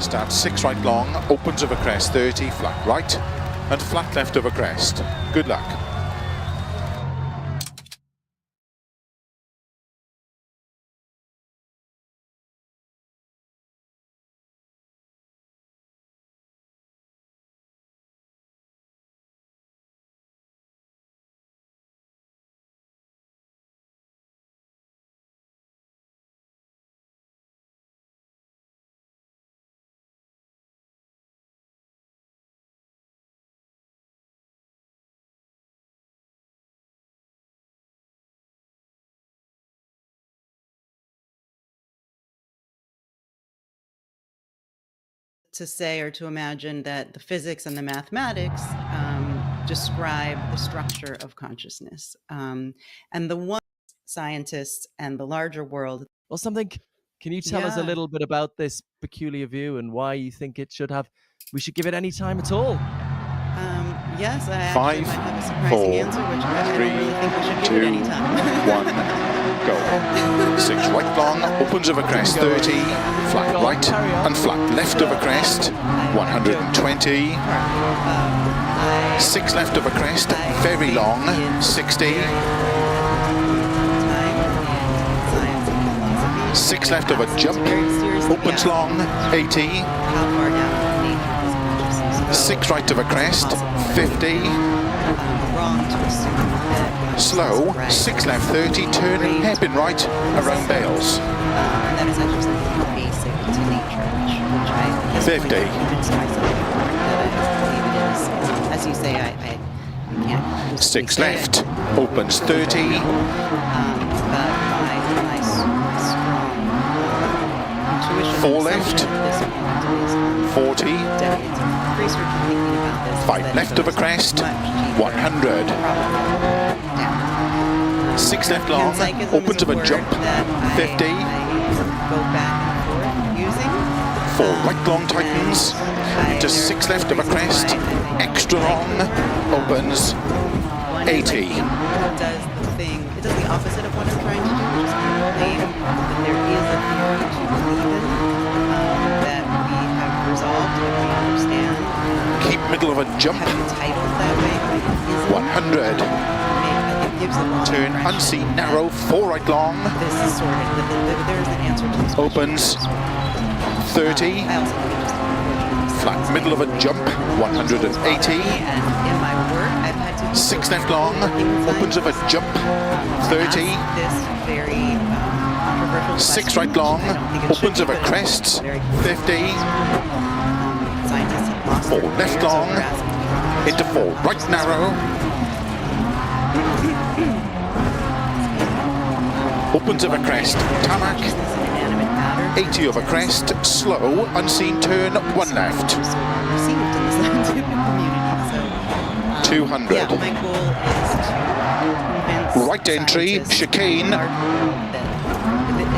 Start 6 right long, opens over crest 30, flat right, and flat left over crest. Good luck. To say or to imagine that the physics and the mathematics describe the structure of consciousness. And the one scientists and the larger world. Well, can you tell us a little bit about this peculiar view and why you think we should give it any time at all? Yes, I actually might have a surprising answer, which I don't really think we should give it any time. 1, go. 6 right long, opens over crest 30, flat right and flat left over crest, 120. 6 left over crest, very long, 60. 6 left over jump, opens long, 80. 6 right over crest, 50. Slow, 6 left 30, turn hairpin right around Bales. That is actually something basic to nature, which I 50. convinced myself that I believe it is. As you say, I can't. 6 left, opens 30. But my strong intuition. 4 left, 40. 5 left over crest, 100. 6 left long, opens over jump, 50. 4 right long tightens, into 6 left over crest, extra long, opens, 80. It does the opposite of what I'm trying to do, which is claim that there is a theory to believe in, that we have resolved, that we understand. Keep middle of a jump, 100. Turn unseen narrow, 4 right long. This is sort of, there's an answer to this. Opens, 30. Flat middle of a jump, 180. And in my work, I've had to 6 left long, opens of a jump, 30. This very controversial 6 right long, opens of a crest, 50. 4 left long, into 4 right narrow. Opens of a crest, tarmac, 80 over crest, slow, unseen turn, 1 left. 200. Right entry, chicane. It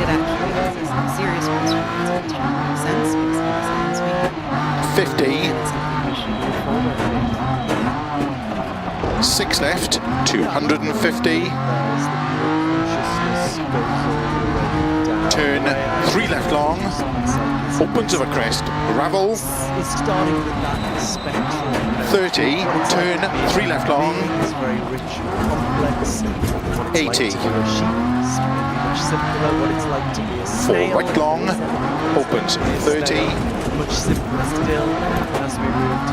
actually is a serious consequence of sense. 50. 6 left, 250. Turn 3 left long, opens of a crest, gravel, 30, turn 3 left long, 80, 4 right long, opens 30,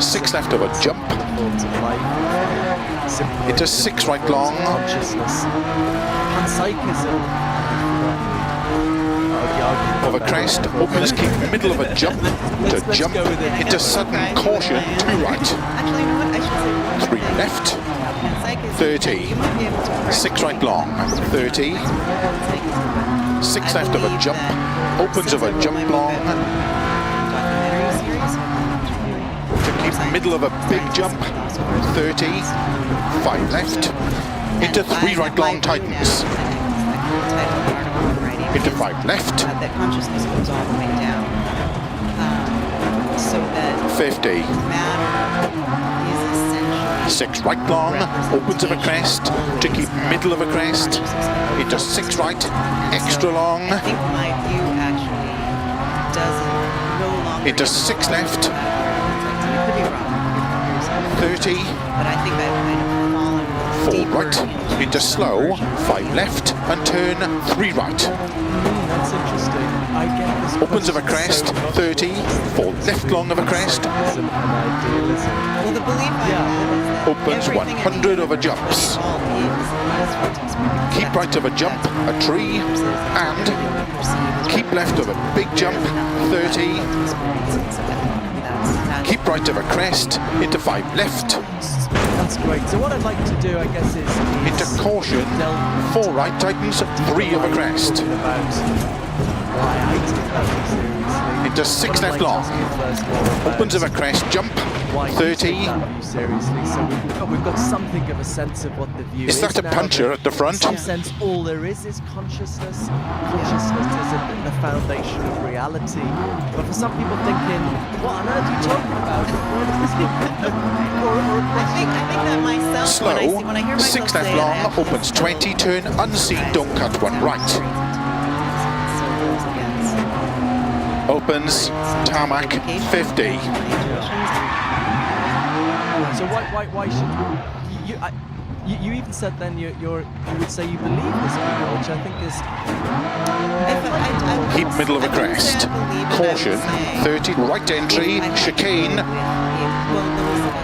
6 left of a jump, into 6 right long, of a crest, opens, keep middle of a jump, to jump, into sudden caution, 2 right, 3 left, 30, 6 right long, 30, 6 left of a jump, opens of a jump long, to keep middle of a big jump, 30, 5 left, into 3 right long tightens, into 5 left, that consciousness goes all the way down. So that 50. matter is essentially 6 right long, opens of a crest to keep middle of a crest. Into 6 right, extra long. I think my view actually doesn't no longer Into 6 left, I could be wrong. 30. But I think I've kind of fallen 4 deeper right, into slow, 5 left, and turn 3 right. That's interesting. I get this. Opens of a crest, 30, 4 left long of a crest, An idealism. Well, the belief I have is that opens everything 100 of a it jumps. all is what to experience. Keep right of a jump, a tree, and keep left of a big jump, 30, keep right of a crest, into 5 left, That's great. So what I'd like to do, I guess, is into caution, 4 right tightens, 3 of a crest, about why I take that seriously. into 6 What I'd left like to long, ask you first more about opens of a crest, jump, why you 30. take that view seriously. So we've got something of a sense of what the view is. Is that a now, puncher but at the front? In some sense, all there is consciousness. Consciousness is the foundation of reality. But for some people thinking, what on earth are you talking about? I think that myself, when I hear Slow, myself 6 left say it, I long, actually opens still 20, turn unseen, don't cut 1 right. So those against Opens, tarmac, 50. So why should you even said then you would say you believe this people, which I think is Keep middle of a crest. Caution, 30, right entry, chicane,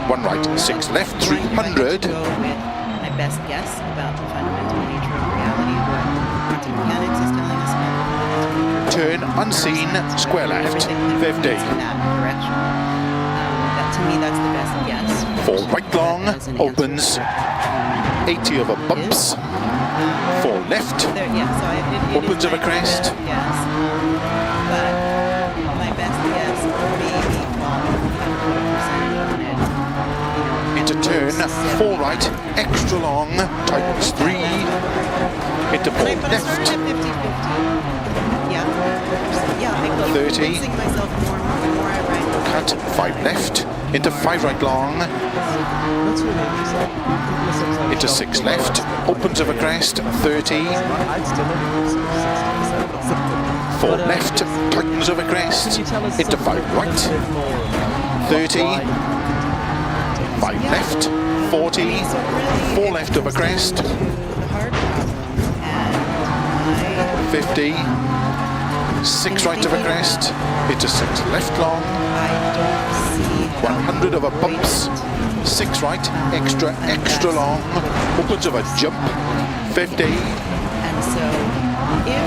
1 right, 6 left, 300. My best guess about the fundamental nature of reality, what quantum mechanics is telling us about the fundamental nature of Turn unseen, square left, 50. in that direction. That to me, that's the best guess. 4 right long, As an opens, 80 of a bumps, 4 left, There, yeah, so it opens is of a my crest. best guess, but my best guess maybe into turn, 4 right, extra long, tightens 3, into 4 But I started left, at 50-50. Yeah, I keep 30. convincing myself more and more the more I write. cut, 5 left, into 5 right long, that's really interesting. People are sometimes into 6 left, opens of a crest, 30, I'd still only sort of 60% or something. 4 But, left, tightens of a crest, Can you tell us into something 5 a right, little bit more about 30, why 5 left, 40, So really, 4 it left of a comes down crest, to the hard problem, and 50, 6 right of a crest, into 6 left long, I don't see how 100 of a bumps, 6 right, extra long, opens of a jump, 50, And so, if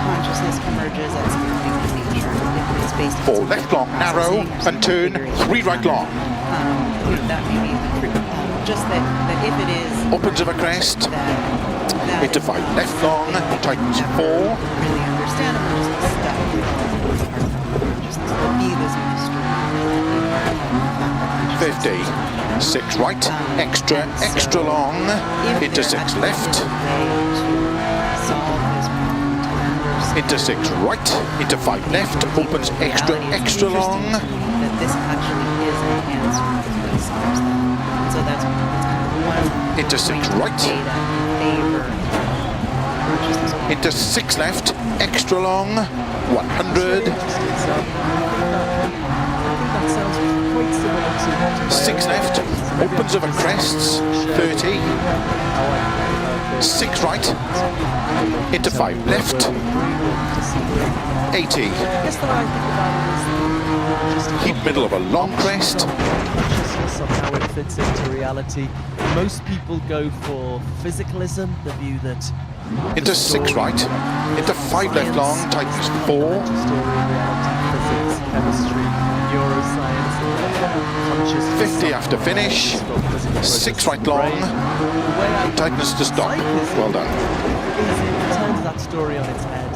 consciousness emerges as something in nature, if it's based on 4 left long, narrow, and turn 3 right long, that may be just that if it is opens of a crest, that into 5 left long, tightens 4, really understand, and we're just stuck with the part of consciousness. There'll be this mystery. 50, 6 right, extra long, into 6 left, into 6 right, into 5 left, opens extra long, That this actually is an answer to what solves that. So that's one into 6 right, data in favor of consciousness. into 6 left, extra long, 100, I think that sounds quite similar to 6 left, opens of a crests, 30, 6 right, into 5 left, 80, I guess the way I think about it is just keep middle of a long crest, consciousness of how it fits into reality. Most people go for physicalism, the view that into 6 right, into 5 left long, tightens 4, story, reality, physics, chemistry, neuroscience, consciousness, 50 after finish, 6 right long, tightness to stop. Well done. It turns that story on its head.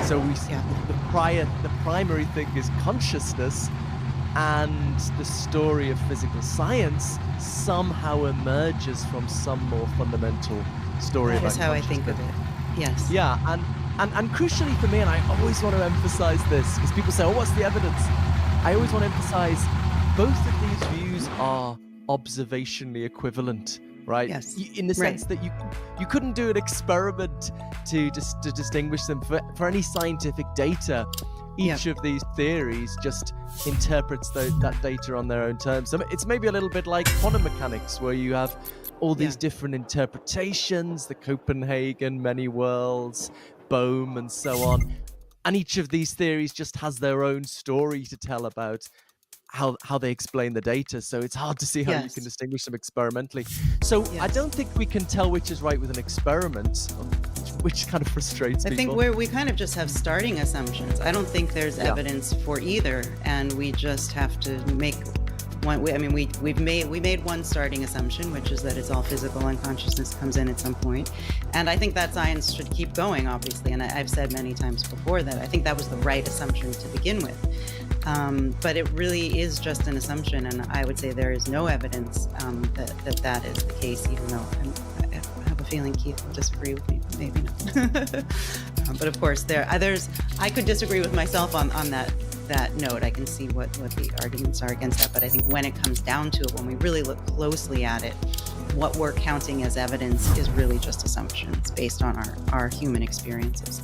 So the primary thing is consciousness, and the story of physical science somehow emerges from some more fundamental story That about is how I think of consciousness. it. Yes. Yeah, and crucially for me, and I always want to emphasize this, because people say, oh, what's the evidence? I always want to emphasize both of these views are observationally equivalent, right? Yes. In the sense that you couldn't do an experiment to distinguish them for any scientific data. Each of these theories just interprets that data on their own terms. So it's maybe a little bit like quantum mechanics, where you have all these different interpretations, the Copenhagen, many worlds, Bohm, and so on. And each of these theories just has their own story to tell about how they explain the data. So it's hard to see how you can distinguish them experimentally. So I don't think we can tell which is right with an experiment, which kind of frustrates people. I think we kind of just have starting assumptions. I don't think there's evidence for either, and we just have to make one. We made one starting assumption, which is that it's all physical and consciousness comes in at some point. And I think that science should keep going, obviously. And I've said many times before that I think that was the right assumption to begin with. But it really is just an assumption, and I would say there is no evidence that is the case, even though I have a feeling Keith will disagree with me, maybe not. But of course, I could disagree with myself on that note. I can see what the arguments are against that, but I think when it comes down to it, when we really look closely at it, what we're counting as evidence is really just assumptions based on our human experiences.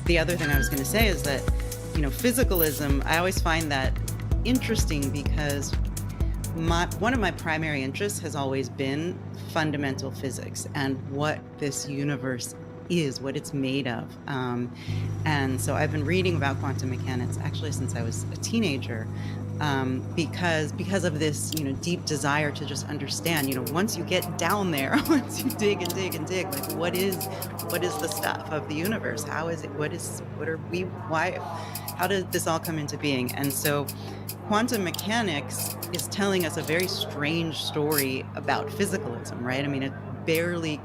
The other thing I was going to say is that, physicalism, I always find that interesting because one of my primary interests has always been fundamental physics and what this universe is, what it's made of. And so I've been reading about quantum mechanics actually since I was a teenager, because of this, deep desire to just understand, once you get down there, once you dig and dig and dig, like what is the stuff of the universe? How is it? What are we? Why? How did this all come into being? And so quantum mechanics is telling us a very strange story about physicalism, right? I mean, it barely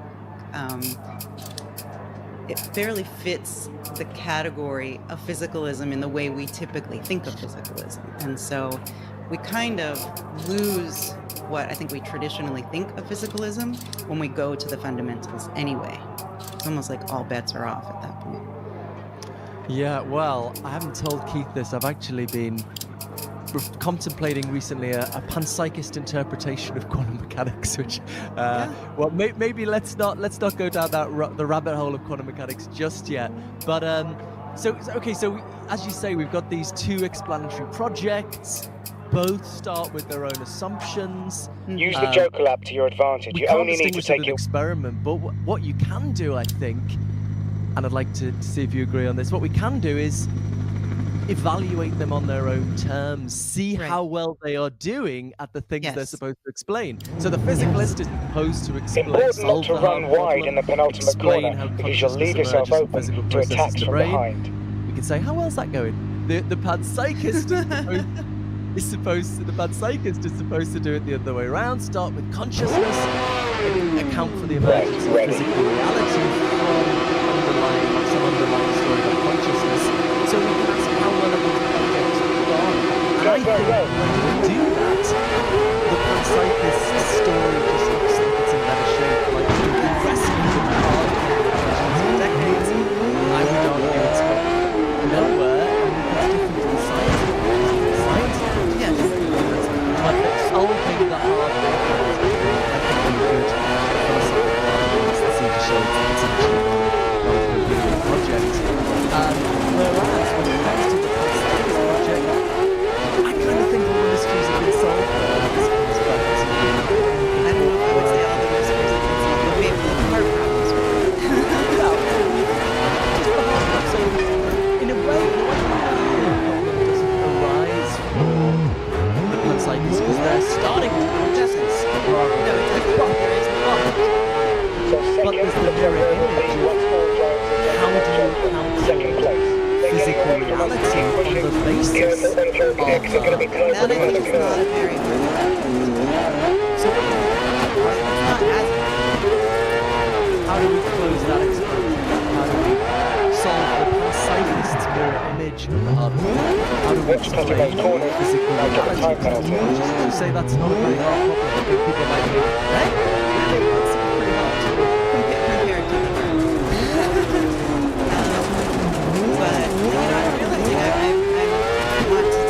fits the category of physicalism in the way we typically think of physicalism. And so we kind of lose what I think we traditionally think of physicalism when we go to the fundamentals anyway. It's almost like all bets are off at that point. Yeah, well, I haven't told Keith this. I've actually been contemplating recently a panpsychist interpretation of quantum mechanics, which well, maybe let's not go down the rabbit hole of quantum mechanics just yet. But so as you say, we've got these two explanatory projects. Both start with their own assumptions. Use the Joker lab to your advantage. You only need to take your experiment. But what you can do, I think, and I'd like to see if you agree on this, what we can do is evaluate them on their own terms, see how well they are doing at the things they're supposed to explain. So the physicalist is supposed to explain, important not to run wide in the penultimate corner, because you'll leave yourself open to attacks from behind. We can say, how well's that going? The panpsychist is supposed to do it the other way around, start with consciousness, account for the emergence of physical reality from some underlying story of consciousness. So we can ask how well are these projects gone. And I think when we do that, the panpsychist story just looks like it's in better shape. Like we've been wrestling with the hard questions for decades. I would argue it's got nowhere, and it's different to the science. Yes. But solving the hard problems, I think we could philosophical arguments that seem to show that it's actually a brilliant project. Whereas when it comes to the panpsychist project, I kind of think all the mysteries have been solved there. I don't know if I would say all the mysteries have been solved, but maybe the hard problems were. So in a way, the problem doesn't arise from the panpsychists because they're starting to consciousness. No, there is not. But there's the mirror image of how do you account for physical reality on the basis of that is not a very good so not as how do we close that experiment? How do we solve the panpsychist's mirror image of the hard problem? How do we explain physical reality? You say that's not a very hard problem. I think people might be, hey, really? That's pretty hard compared to the but I'm realizing I want to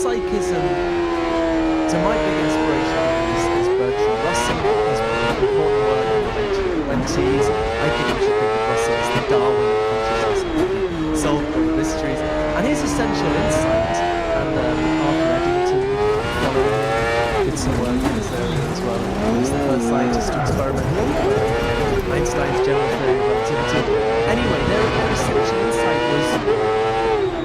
panpsychism, so my big inspiration is Bertrand Russell. He's important work in the 1920s. I think we should think of Russell as the Darwin of consciousness, solve all the mysteries. And his essential insight, and Arthur Eddington followed him, did some work in this area as well. He was the first scientist to experiment with Einstein's general theory of relativity. Anyway, their essential insight was,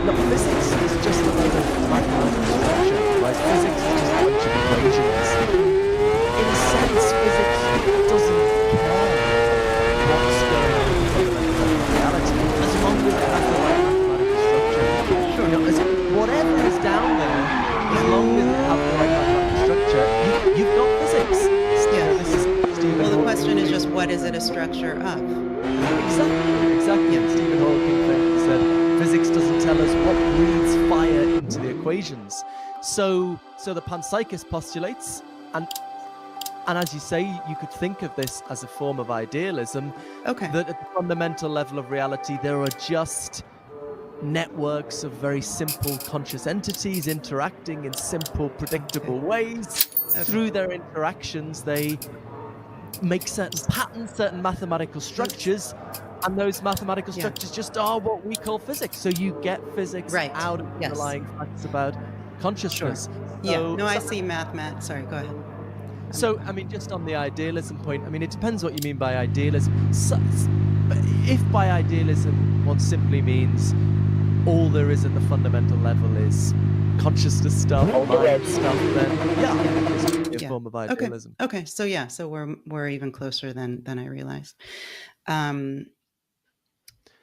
look, physics is just a lot of mathematical structure, right? Physics is just a bunch of equations. In a sense, physics doesn't care what's going on in fundamental reality, as long as it has the right mathematical structure. Sure. You know, whatever is down there, as long as it has the right mathematical structure, you've got physics. Yeah. This is Stephen Well, the Hawking. question is just, what is it a structure of? Exactly. Yeah. Stephen Hawking said physics doesn't tell us what breathes fire into the equations. So the panpsychist postulates, and as you say, you could think of this as a form of idealism. Okay. That at the fundamental level of reality, there are just networks of very simple conscious entities interacting in simple, predictable ways. Okay. Through their interactions, they make certain patterns, certain mathematical structures, and those mathematical structures just are what we call physics. So you get physics out of the underlying facts about consciousness. Yeah, no, I see Sorry, go ahead. So, I mean, just on the idealism point, I mean, it depends what you mean by idealism. So, if by idealism one simply means all there is at the fundamental level is consciousness stuff, mind stuff, then yeah, this would be a form of idealism. Okay. So we're even closer than I realized.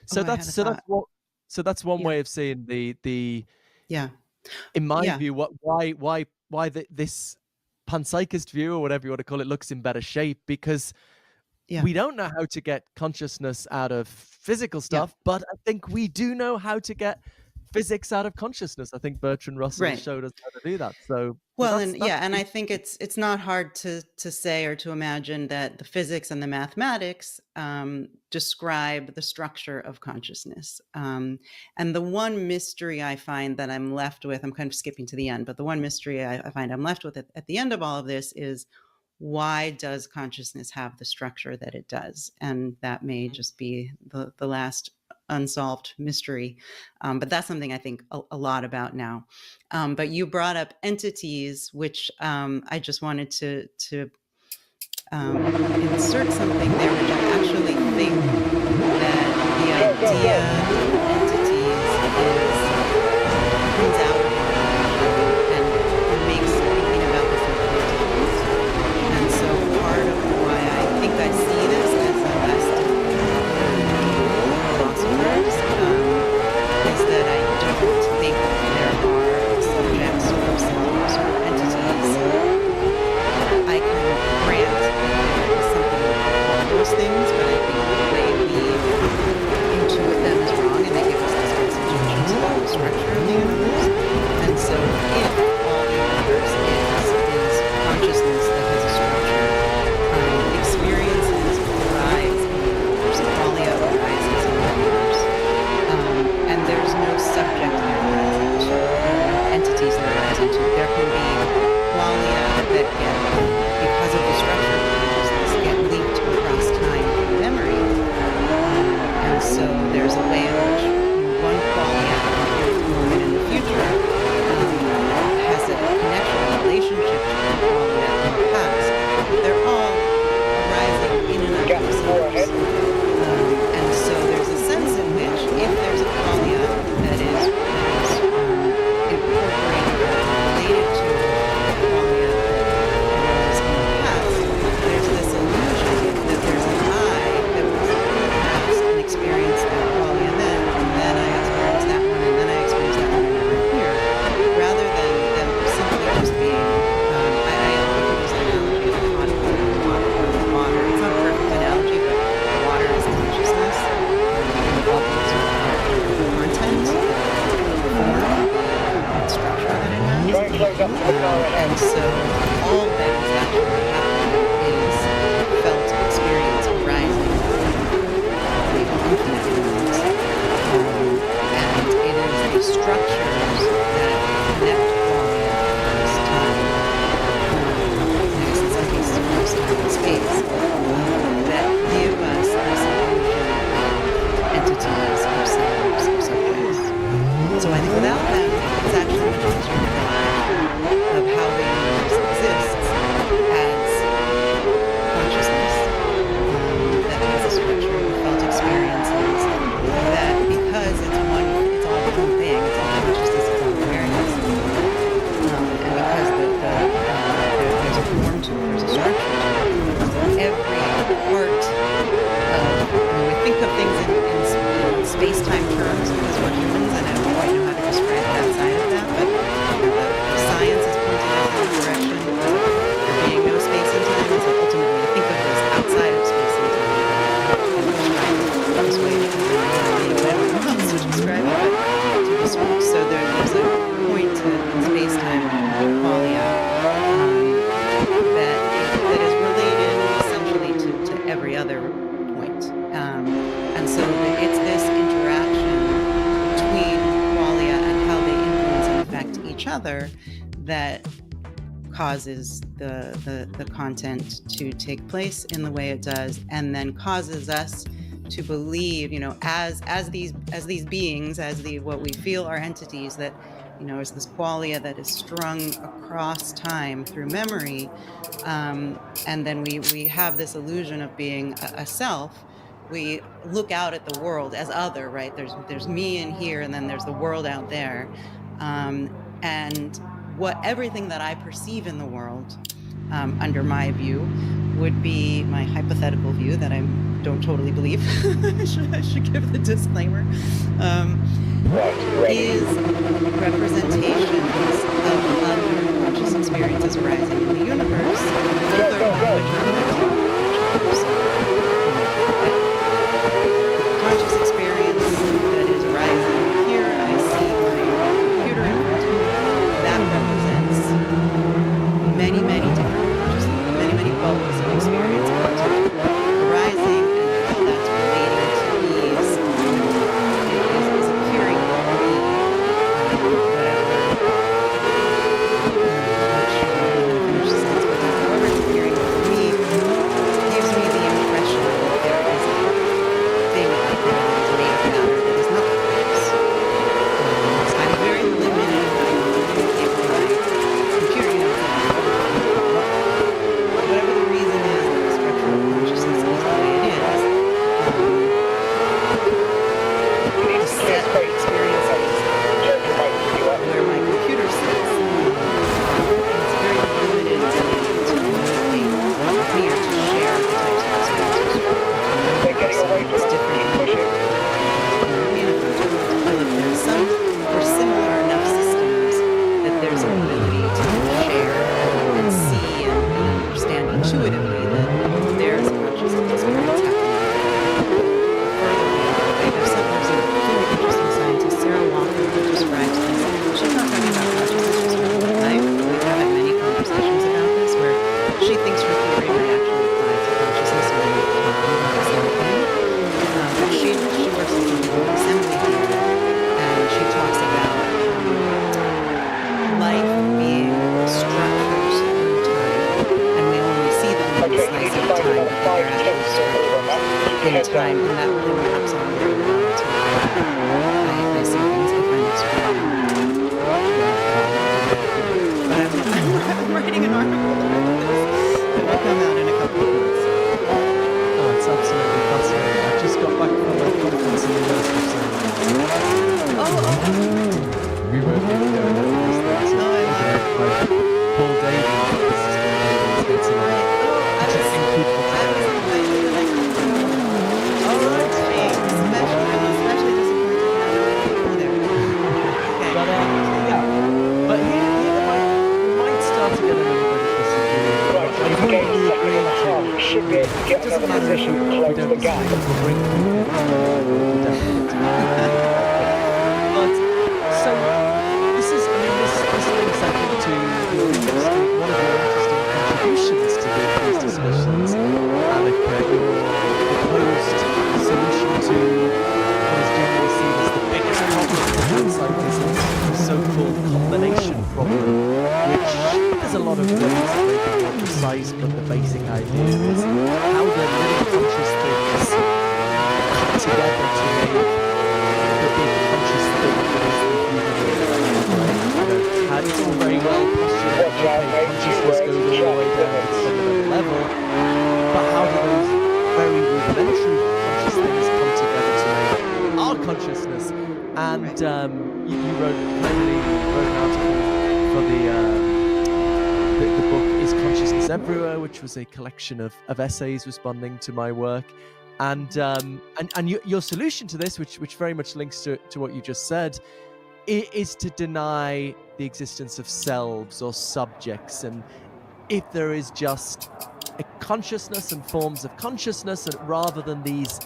So that's one way of seeing the in my view, why this panpsychist view, or whatever you want to call it, looks in better shape, because we don't know how to get consciousness out of physical stuff, but I think we do know how to get physics out of consciousness. I think Bertrand Russell showed us how to do that. So and I think it's not hard to say or to imagine that the physics and the mathematics describe the structure of consciousness. And the one mystery I find that I'm left with, I'm kind of skipping to the end, but the one mystery I find I'm left with at the end of all of this is, why does consciousness have the structure that it does? And that may just be the last unsolved mystery. But that's something I think a lot about now. But you brought up entities, which I just wanted to insert something there, which I actually think that the idea of entities comes out and makes thinking about this important. And so part of why I think I see this as a lesson philosophers is that I don't think there are subjects or selves or entities. I can grant something all those things, but I think the way we intuit them is wrong, and they give us this message about the structure of the universe. And so if all the universe is consciousness that has a structure, experiences arise in the universe, qualia arises in the universe, and there's no subject that arises into, entities that arise into. There can be qualia that get, because of the structure of consciousness, get linked across time and memory. And so there's a way in which one qualia at the moment in the future has a connection, a relationship to the qualia in the past. They're all arising in and of themselves. And so there's a sense in which, if there's a qualia that is incorporated or related to a qualia that was in the past, there's this illusion that there's an I that was in the past and experienced that qualia then, and then I experienced that one, and then I experienced that one, and now I'm here, rather than them simply just being, I use the analogy of hot water. It's not a perfect analogy, but water is consciousness. The bubbles are the content, the form, the structure that it has. And so all that is actually happening is felt experience arising from the infinite ones. And it is the structures that connect qualia other that causes the content to take place in the way it does, and then causes us to believe, as these beings, what we feel are entities, that is this qualia that is strung across time through memory, and then we have this illusion of being a self. We look out at the world as other, right? There's me in here, and then there's the world out there, and everything that I perceive in the world, under my view, would be my hypothetical view that I don't totally believe. I should give the disclaimer. Is representations of other conscious experiences arising in the universe, conscious experience that is arising here. I see my computer in front of me. That represents many different consciousness, many bubbles of experience arising, and how that's relating to these is appearing for me, however it's appearing for me, gives me the impression that there is a thing out there that is made of matter that is not this. I'm very limited in how I communicate with my computer. Whatever the reason is that the structure of consciousness is the way it is, the set of experiences where my computer sits, it's very limited to communicate with me or to share the types of experiences. It's different. There's some or similar enough systems that there's an ability to share and see and understand intuitively that there's a conscious experience happening. There's a really interesting scientist, Sarah Walker, who describes this. She's not talking about consciousness, she's talking about life. We've had many conversations about this where she thinks her theory might actually apply to consciousness or the same thing. But she works in something called assembly theory, and she talks about life being structures through time, and we only see them in the slice of time that they're actually structures in time, and that really maps on very well to I see things if I'm explaining. But I'm writing an article about this that will come out in a couple of months. Oh, it's absolutely fascinating. I just got back from a conference in the University of Oh. We were going over these things. Oh, I love it. Paul Davies, this is Paul Davies, gets in there. Getting people together. Especially disappointed now that I can't go there. Okay. But here we might start to get a little bit of this. Right, so we've gained a second and a half. We should be able to get another position to close the gap. But so this links I think to one of your interesting contributions to these discussions, Alec, your proposed solution to what is generally seen as the biggest problem with hindsight is the so-called combination problem, which there's a lot of ways of making more precise, but the basic idea is how the living conscious things come together to make the big conscious thing that is the human being. And it's all very well postulated that consciousness goes all the way down to the fundamental level, but how do those very rudimentary conscious things come together to make our consciousness? And you wrote an article for the book Is Consciousness Everywhere, which was a collection of essays responding to my work. And your solution to this, which very much links to what you just said, is to deny the existence of selves or subjects. And if there is just a consciousness and forms of consciousness, and rather than these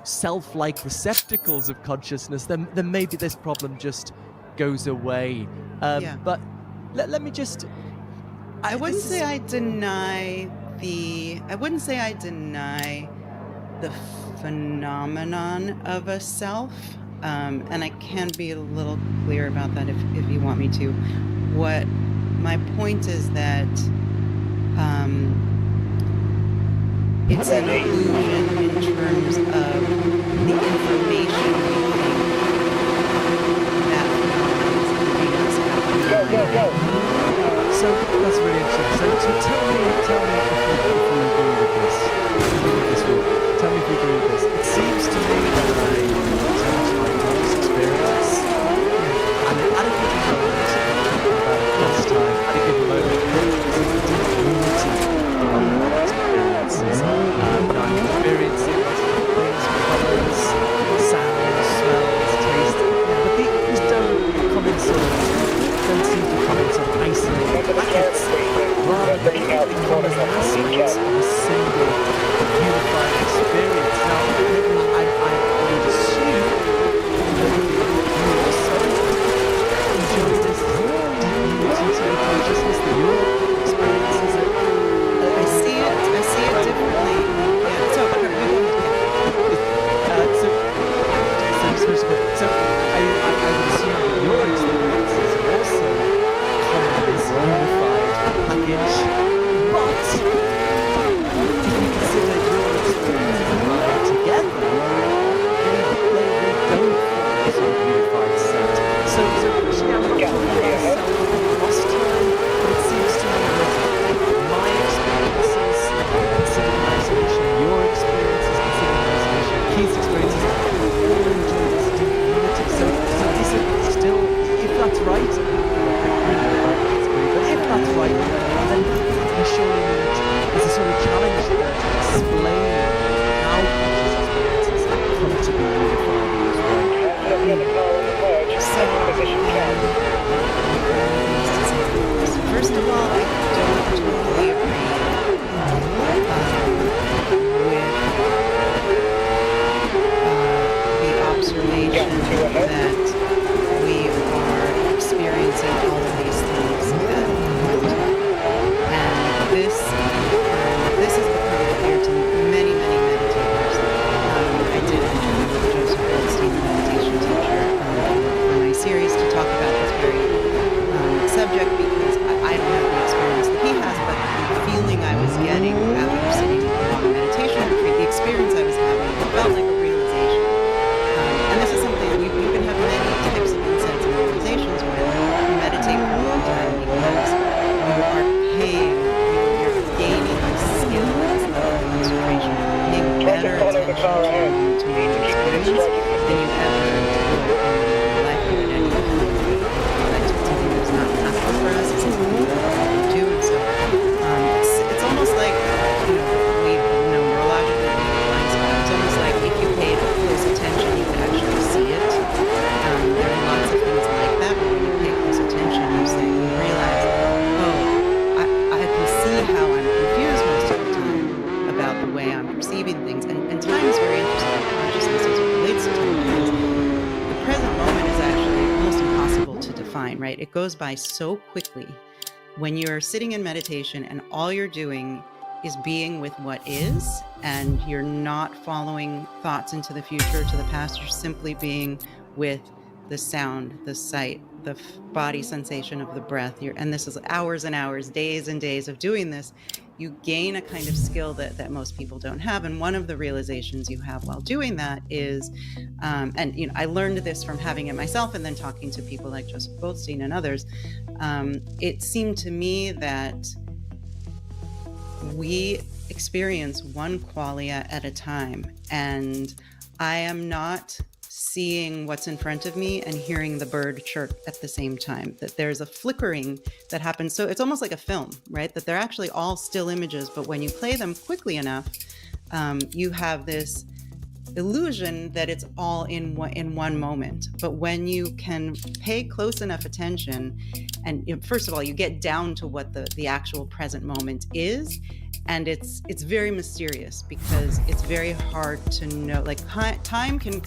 self-like receptacles of consciousness, then maybe this problem just goes away. But let me just... I wouldn't say I deny the phenomenon of a self. And I can be a little clear about that if you want me to. What my point is that it's an illusion in terms of the information we think that is giving us happening. So that's really interesting. So tell me if you agree with this. Tell me if you agree with this. It seems to me that I experience, and at a given moment, last time, at a given moment, there's a deep unity among experiences. I'm experiencing multiple things, colours, sounds, smells, taste, but these don't seem to come in sort of isolated packets, rather than come as aspects of a single unified experience. Now, I would assume that you also enjoy this deep unity to your consciousness that your experiences it. I see it differently. Yeah, so I would assume that your experiences are also come in this unified package, but if you consider your experiences combined together, they don't form a sort of unified set. So actually I'm not talking about self across time, but it seems to me that my experiences considered in isolation, your experiences considered in isolation, Keith's experiences, all enjoy this deep unity. So is it still, if that's right, but if that's right, then you surely need, there's a sort of challenge there to explain how conscious experiences come to be unified in this way. First of all, I don't totally agree with the observation that we are experiencing all of these things at one time. And this has become clear to many, many meditators. I did interview with Joseph Goldstein, the meditation teacher, for my series to talk about this very subject, because I don't have the experience that he has, but the feeling I was getting after sitting on a meditation retreat, the experience I was having, felt like a realization. And this is something you can have many types of insights and realizations when you meditate for a long time, because you are paying, you're gaining the skill and level of concentration, paying better attention to your experience than you ever would in your life or in any other way. That's something that's not natural for us, it's something we do, and so it's almost like, we know neurologically, it's almost like if you paid close attention, you could actually see it. There are lots of things like that where when you pay close attention, you realize, I can see how I'm confused most of the time about the way I'm perceiving things. And time is very interesting in consciousness as it relates to time, because the present moment is actually almost impossible to define, right? It goes by so quickly when you're sitting in meditation and all you're doing is being with what is, and you're not following thoughts into the future, to the past. You're simply being with the sound, the sight, the body sensation of the breath. And this is hours and hours, days and days of doing this. You gain a kind of skill that most people don't have. And one of the realizations you have while doing that is, I learned this from having it myself and then talking to people like Joseph Goldstein and others. It seemed to me that we experience one qualia at a time, and I am not seeing what's in front of me and hearing the bird chirp at the same time, that there's a flickering that happens. So it's almost like a film, right? That they're actually all still images, but when you play them quickly enough, you have this illusion that it's all in one moment. But when you can pay close enough attention, and first of all, you get down to what the actual present moment is, and it's very mysterious, because it's very hard to know. Like time can,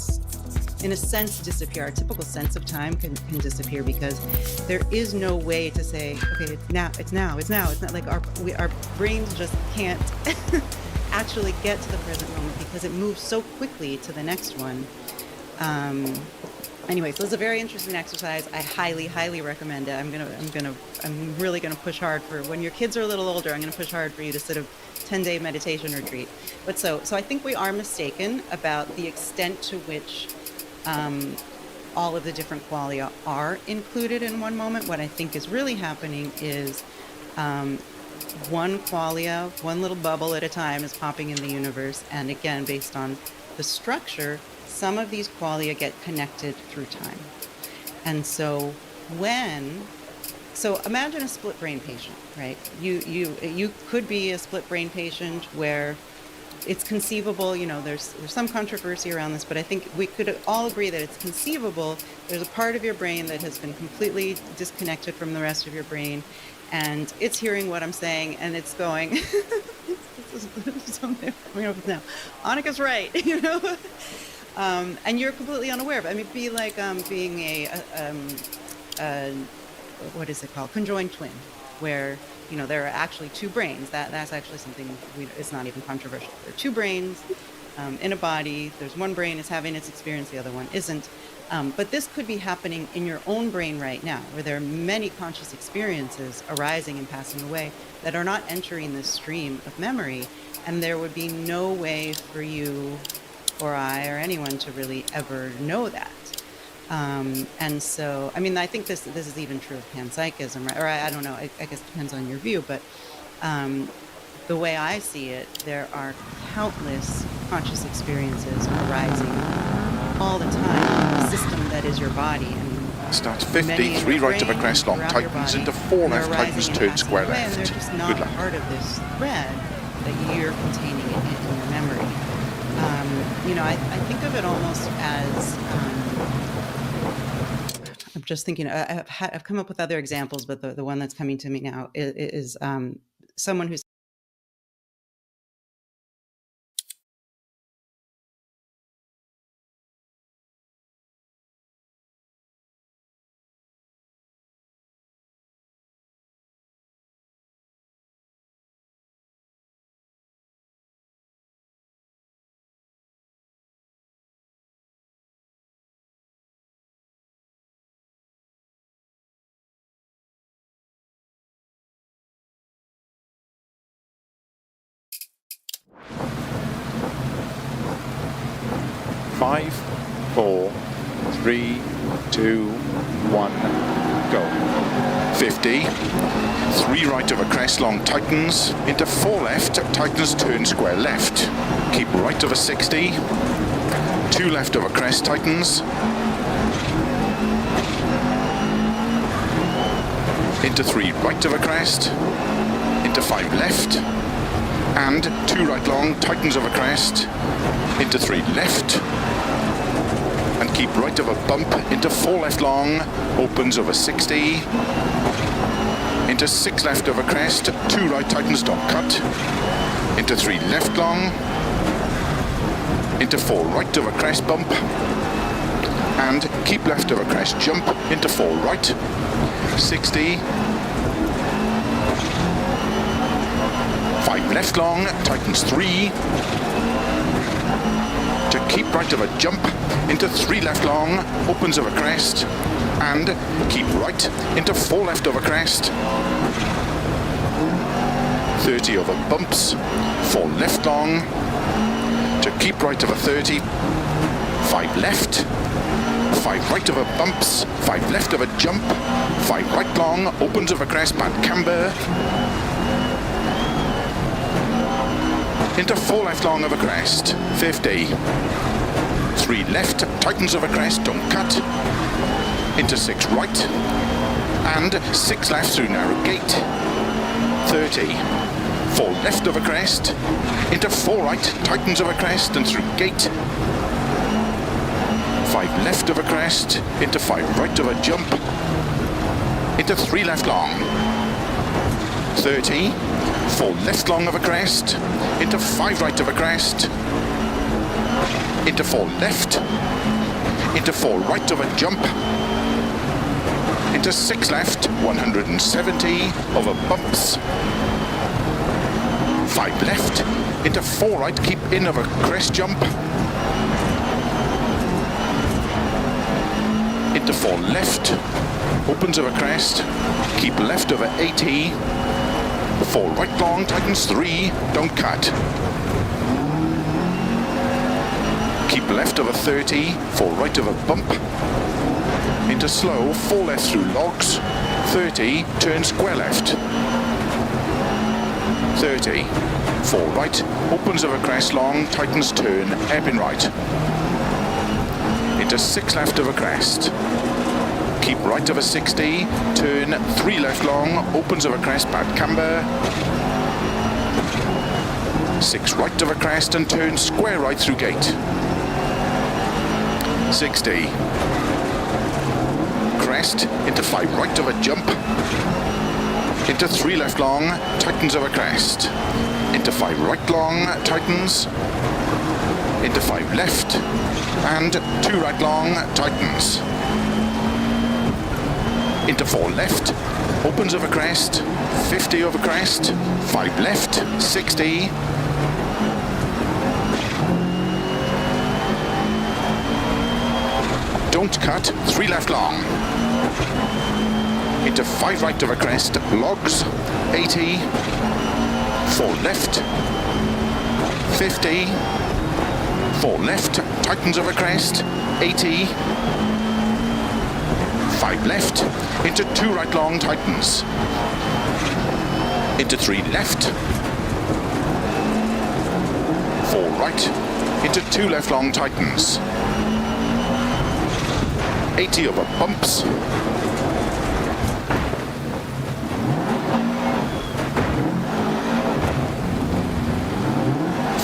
in a sense, disappear. Our typical sense of time can disappear, because there is no way to say, okay, it's now. It's not like our brains just can't actually get to the present moment, because it moves so quickly to the next one. Anyway, so it's a very interesting exercise. I highly, highly recommend it. I'm really gonna push hard for when your kids are a little older. I'm gonna push hard for you to sort of 10-day meditation retreat. But so I think we are mistaken about the extent to which all of the qualia are included in one moment. What I think is really happening is one qualia, one little bubble at a time is popping in the universe. And again, based on the structure, some of these qualia get connected through time. And so imagine a split brain patient, right? You could be a split brain patient where it's conceivable, there's some controversy around this, but I think we could all agree that it's conceivable. There's a part of your brain that has been completely disconnected from the rest of your brain, and it's hearing what I'm saying, and it's going, now, Annika's right, and you're completely unaware of it. I mean, it'd be like being a what is it called? Conjoined twin, where there are actually two brains. That's actually something it's not even controversial. There are two brains in a body. There's one brain is having its experience, the other one isn't. But this could be happening in your own brain right now, where there are many conscious experiences arising and passing away that are not entering this stream of memory, and there would be no way for you or I or anyone to really ever know that. And so, I mean, I think this is even true of panpsychism, right? Or I don't know, I guess it depends on your view, but the way I see it, there are countless conscious experiences arising all the time in the system that is your body. I mean, starts 50, 3 right of a crest long, tightens into 4 left, tightens, turn square left. And they're just not part of this thread that you're containing in your memory. I think of it almost as, I'm just thinking, I've come up with other examples, but the one that's coming to me now is someone who's Five, 4, 3, 2, 1, go. 50, 3 right of a crest long, tightens into 4 left, tightens, turn square left. Keep right of a 60, 2 left of a crest, tightens into 3 right of a crest, into 5 left, and 2 right long, tightens of a crest, into 3 left, and keep right of a bump, into 4 left long, opens of a 60, into 6 left of a crest, 2 right, tightens, don't cut, into 3 left long, into 4 right of a crest, bump, and keep left of a crest, jump, into 4 right, 60, 5 left long, tightens 3, to keep right of a jump, into 3 left long, opens of a crest, and keep right, into 4 left of a crest, 30 over bumps, 4 left long, to keep right of a 30, 5 left, 5 right of a bumps, 5 left of a jump, 5 right long, opens of a crest, bad camber, into 4 left long of a crest, 50, 3 left, tightens of a crest, don't cut, into 6 right, and 6 left through narrow gate, 30, 4 left of a crest, into 4 right, tightens of a crest, and through gate, 5 left of a crest, into 5 right of a jump, into 3 left long, 30, 4 left long of a crest, into 5 right of a crest, into 4 left, into 4 right of a jump, into 6 left, 170 over bumps, 5 left, into 4 right, keep in of a crest jump, into 4 left, opens over crest, keep left over 80, 4 right long, tightens 3, don't cut. Keep left over 30, 4 right over bump, into slow, 4 left through logs, 30, turn square left, 30, 4 right, opens over crest long, tightens turn, hairpin right, into 6 left over crest, keep right over 60, turn 3 left long, opens over crest, bad camber, 6 right over crest and turn square right through gate, 60, crest, into 5 right over jump, into 3 left long, tightens over crest, into 5 right long, tightens, into 5 left, and 2 right long, tightens, into 4 left, opens over crest, 50 over crest, 5 left, 60, don't cut, 3 left long, into 5 right over crest, logs, 80, 4 left, 50, 4 left, tightens over crest, 80, 5 left, into 2 right long, tightens, into 3 left, 4 right, into 2 left long, tightens, 80 over bumps,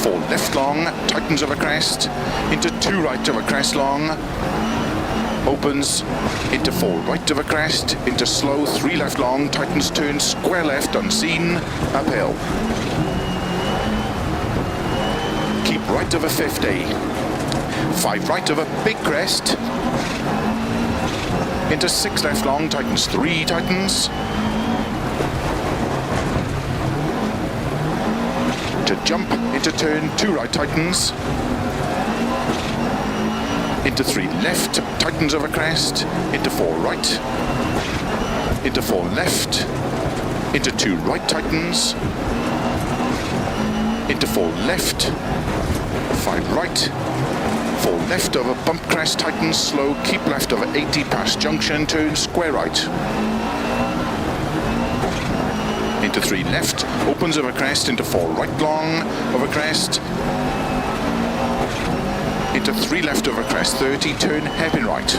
4 left long, tightens over crest, into 2 right over crest long, opens, into 4 right over crest, into slow, 3 left long, tightens turn, square left, unseen, uphill. Keep right over 50, 5 right over big crest, into 6 left long, tightens 3, tightens, to jump, into turn, 2 right, tightens, into 3 left, tightens over crest, into 4 right, into 4 left, into 2 right, tightens, into 4 left, 5 right, 4 left over bump crest, tightens, slow, keep left over 80, past junction, turn square right, into 3 left, opens over crest, into 4 right long, over crest, into 3 left over crest, 30, turn hairpin right.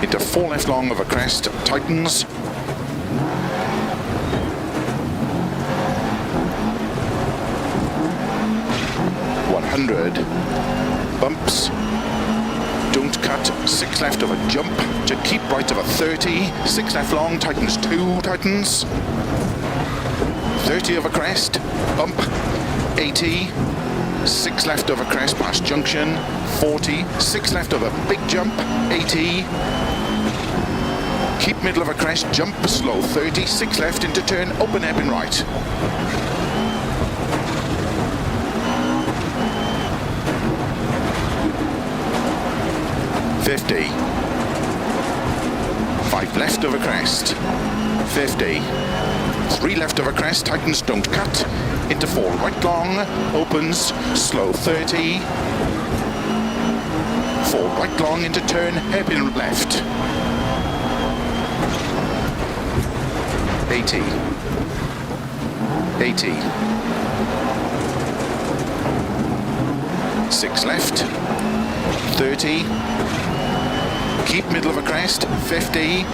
Into 4 left long over crest, tightens. 100, bumps, don't cut, 6 left over jump, to keep right over 30, 6 left long, tightens 2, tightens. 30 over crest, bump, 80, 6 left over crest past junction, 40, 6 left over big jump, 80, keep middle over crest, jump, slow, 30, 6 left into turn, open hairpin right. $50, 5 left over crest, 50, 3 left over crest, tightens, don't cut, into 4 right long, opens, slow, 30, 4 right long into turn, hairpin left, 80, 80, 6 left, 30, keep middle of a crest, 50,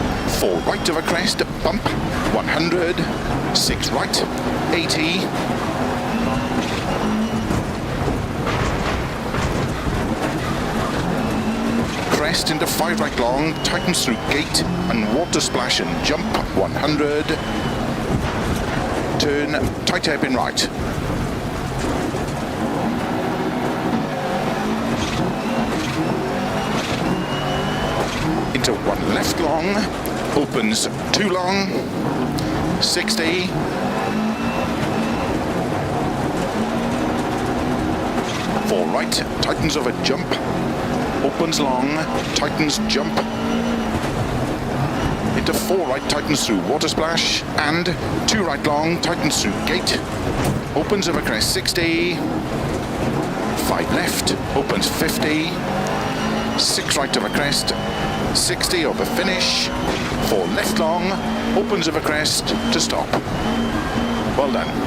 4 right of a crest, bump, 100, 6 right, 80, crest into 5 right long, tightens through gate and water splash and jump, 100, turn, tight hairpin right. Into 1 left long, opens 2 long, 60, 4 4 right, tightens over jump, opens long, tightens jump, into 4 right, tightens through water splash, and 2 right long, tightens through gate, opens over crest 60, 5 left, opens 50, 6 right over crest, 60 over finish, 4 left long, opens over crest to stop. Well done.